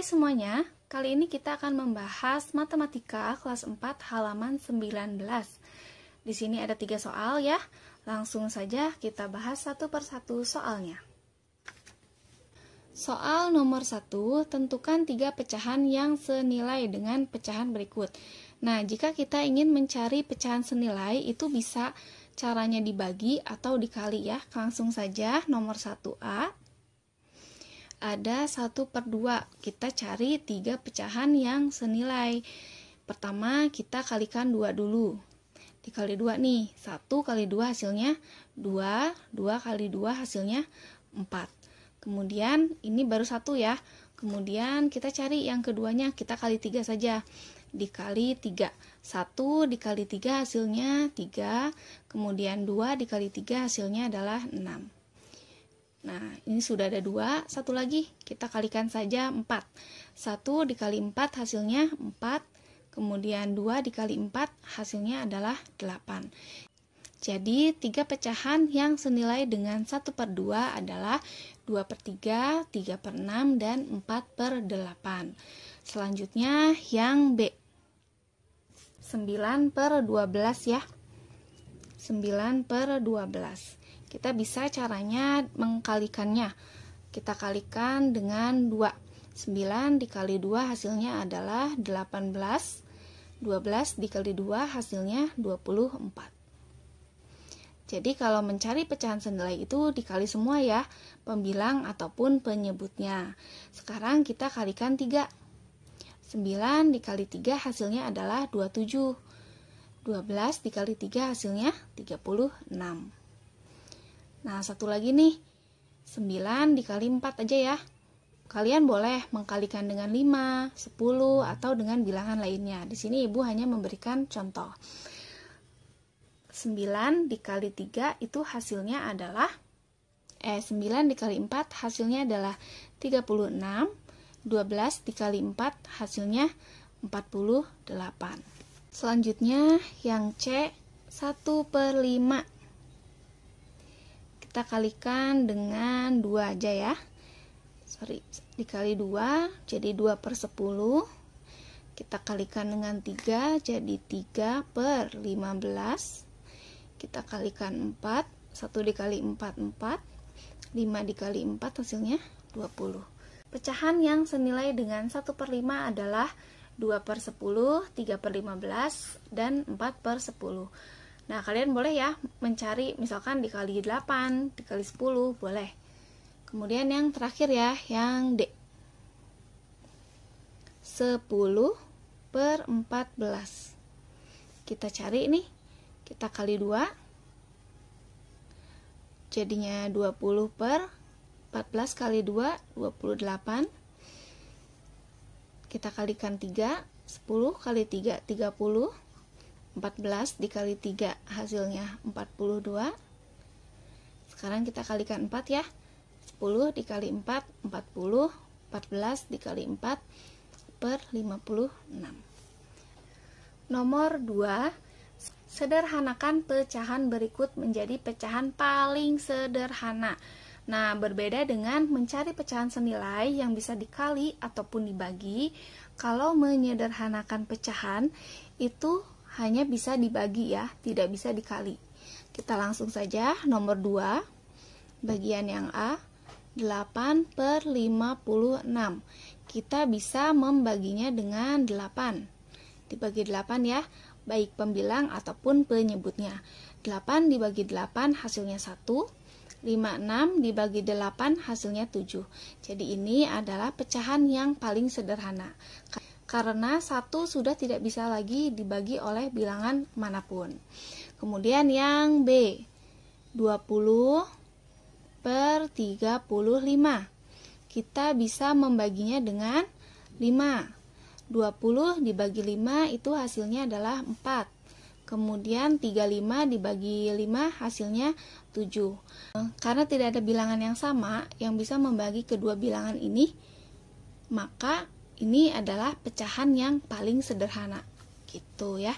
Hai semuanya, kali ini kita akan membahas matematika kelas 4 halaman 19. Di sini ada 3 soal ya. Langsung saja kita bahas satu persatu soalnya. Soal nomor 1, tentukan 3 pecahan yang senilai dengan pecahan berikut. Nah, jika kita ingin mencari pecahan senilai, itu bisa caranya dibagi atau dikali ya. Langsung saja nomor 1A. Ada 1/2. Kita cari 3 pecahan yang senilai. Pertama kita kalikan 2 dulu. Dikali 2 nih. 1 kali 2 hasilnya 2. 2 kali 2 hasilnya 4. Kemudian ini baru 1 ya. Kemudian kita cari yang keduanya. Kita kali 3 saja. Dikali 3. 1 dikali 3 hasilnya 3. Kemudian 2 dikali 3 hasilnya adalah 6. Nah, ini sudah ada 2, satu lagi kita kalikan saja 4. 1 dikali 4 hasilnya 4, kemudian 2 dikali 4 hasilnya adalah 8. Jadi, 3 pecahan yang senilai dengan 1/2 adalah 2/3, 3/6, dan 4/8. Selanjutnya yang B. 9/12 ya. 9/12. Kita bisa caranya mengkalikannya. Kita kalikan dengan 2. 9 dikali 2 hasilnya adalah 18. 12 dikali 2 hasilnya 24. Jadi kalau mencari pecahan senilai itu dikali semua ya, pembilang ataupun penyebutnya. Sekarang kita kalikan 3. 9 dikali 3 hasilnya adalah 27. 12 dikali 3 hasilnya 36. Nah, satu lagi nih, 9 dikali 4 aja ya. Kalian boleh mengkalikan dengan 5, 10, atau dengan bilangan lainnya. Di sini Ibu hanya memberikan contoh. 9 dikali 3 itu hasilnya adalah 9 dikali 4 hasilnya adalah 36. 12 dikali 4 hasilnya 48. Selanjutnya yang C, 1/5. Kita kalikan dengan 2 aja ya. Dikali 2 jadi 2/10. Kita kalikan dengan 3 jadi 3/15. Kita kalikan 4. 1 dikali 4, 4. 5 dikali 4 hasilnya 20. Pecahan yang senilai dengan 1/5 adalah 2/10, 3/15, dan 4/10. Nah, kalian boleh ya mencari misalkan dikali 8, dikali 10, boleh. Kemudian yang terakhir ya, yang D. 10/14. Kita cari nih, kita kali 2. Jadinya 20/14 kali 2, 28. Kita kalikan 3, 10 kali 3, 30. 14 dikali 3 hasilnya 42. Sekarang kita kalikan 4 ya. 10 dikali 4, 40. 14 dikali 4 per 56. Nomor 2. Sederhanakan pecahan berikut menjadi pecahan paling sederhana. Nah, berbeda dengan mencari pecahan senilai yang bisa dikali ataupun dibagi. Kalau menyederhanakan pecahan itu hanya bisa dibagi ya, tidak bisa dikali. Kita langsung saja nomor 2, bagian yang A, 8/56. Kita bisa membaginya dengan 8. Dibagi 8 ya, baik pembilang ataupun penyebutnya. 8 dibagi 8 hasilnya 1. 56 dibagi 8 hasilnya 7. Jadi ini adalah pecahan yang paling sederhana. Karena 1 sudah tidak bisa lagi dibagi oleh bilangan manapun. Kemudian yang B, 20/35. Kita bisa membaginya dengan 5. 20 dibagi 5 itu hasilnya adalah 4. Kemudian 35 dibagi 5 hasilnya 7. Karena tidak ada bilangan yang sama yang bisa membagi kedua bilangan ini, maka ini adalah pecahan yang paling sederhana, gitu ya.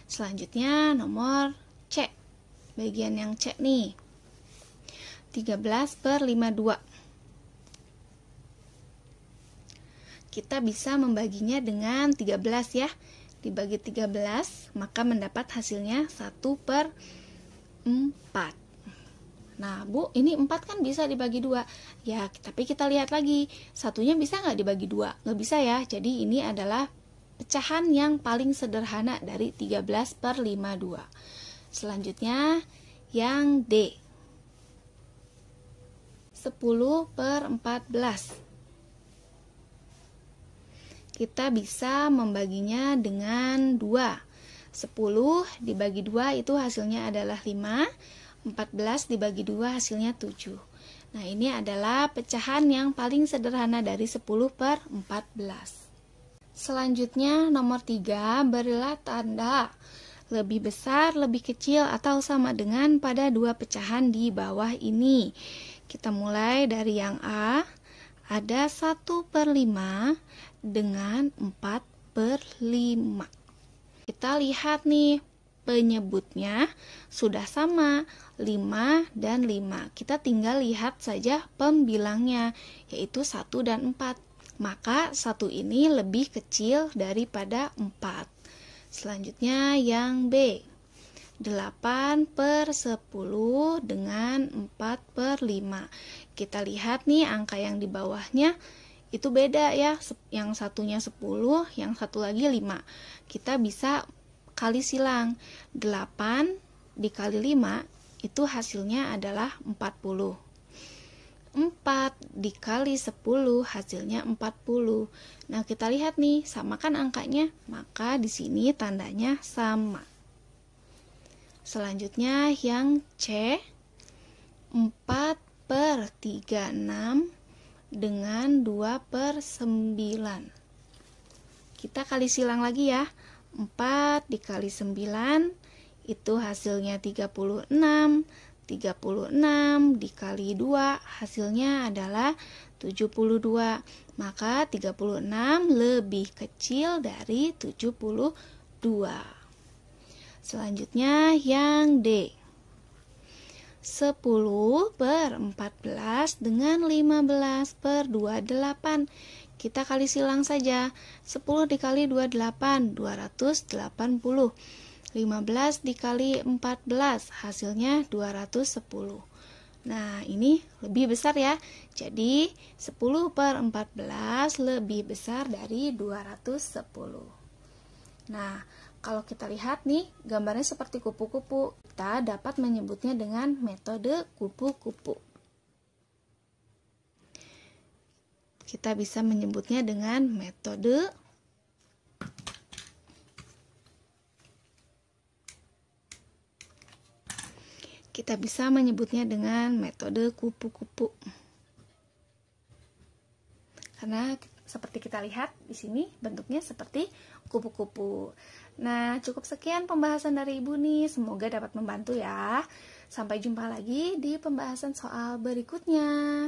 Selanjutnya nomor C, bagian yang C nih, 13/52. kita bisa membaginya dengan 13 ya. Dibagi 13, maka mendapat hasilnya 1/4. Nah, Bu, ini 4 kan bisa dibagi 2. Ya, tapi kita lihat lagi. Satunya bisa nggak dibagi 2? Nggak bisa ya. Jadi ini adalah pecahan yang paling sederhana dari 13/52. Selanjutnya, yang D. 10/14. Kita bisa membaginya dengan 2. 10 dibagi 2 itu hasilnya adalah 5. 14 dibagi 2 hasilnya 7. Nah, ini adalah pecahan yang paling sederhana dari 10/14. Selanjutnya, nomor 3, berilah tanda lebih besar, lebih kecil, atau sama dengan pada dua pecahan di bawah ini. Kita mulai dari yang A. Ada 1/5 dengan 4/5. Kita lihat nih, penyebutnya sudah sama, 5 dan 5. Kita tinggal lihat saja pembilangnya, yaitu 1 dan 4. Maka 1 ini lebih kecil daripada 4. Selanjutnya yang B. 8/10 dengan 4/5. Kita lihat nih angka yang di bawahnya itu beda ya. Yang satunya 10, yang satu lagi 5. Kita bisa kali silang. 8 dikali 5 itu hasilnya adalah 40. 4 dikali 10 hasilnya 40. Nah, kita lihat nih, sama kan angkanya? Maka di sini tandanya sama. Selanjutnya yang C. 4/36 dengan 2/9. Kita kali silang lagi ya. 4 dikali 9 itu hasilnya 36. 36 dikali 2 hasilnya adalah 72. Maka 36 lebih kecil dari 72. Selanjutnya yang D. 10/14 dengan 15/28. Kita kali silang saja. 10 dikali 28, 280. 15 dikali 14, hasilnya 210. Nah, ini lebih besar ya. Jadi, 10/14 lebih besar dari 210. Nah, kalau kita lihat nih, gambarnya seperti kupu-kupu. Kita dapat menyebutnya dengan metode kupu-kupu. Kita bisa menyebutnya dengan metode kupu-kupu. Karena seperti kita lihat di sini bentuknya seperti kupu-kupu. Nah, cukup sekian pembahasan dari Ibu nih. Semoga dapat membantu ya. Sampai jumpa lagi di pembahasan soal berikutnya.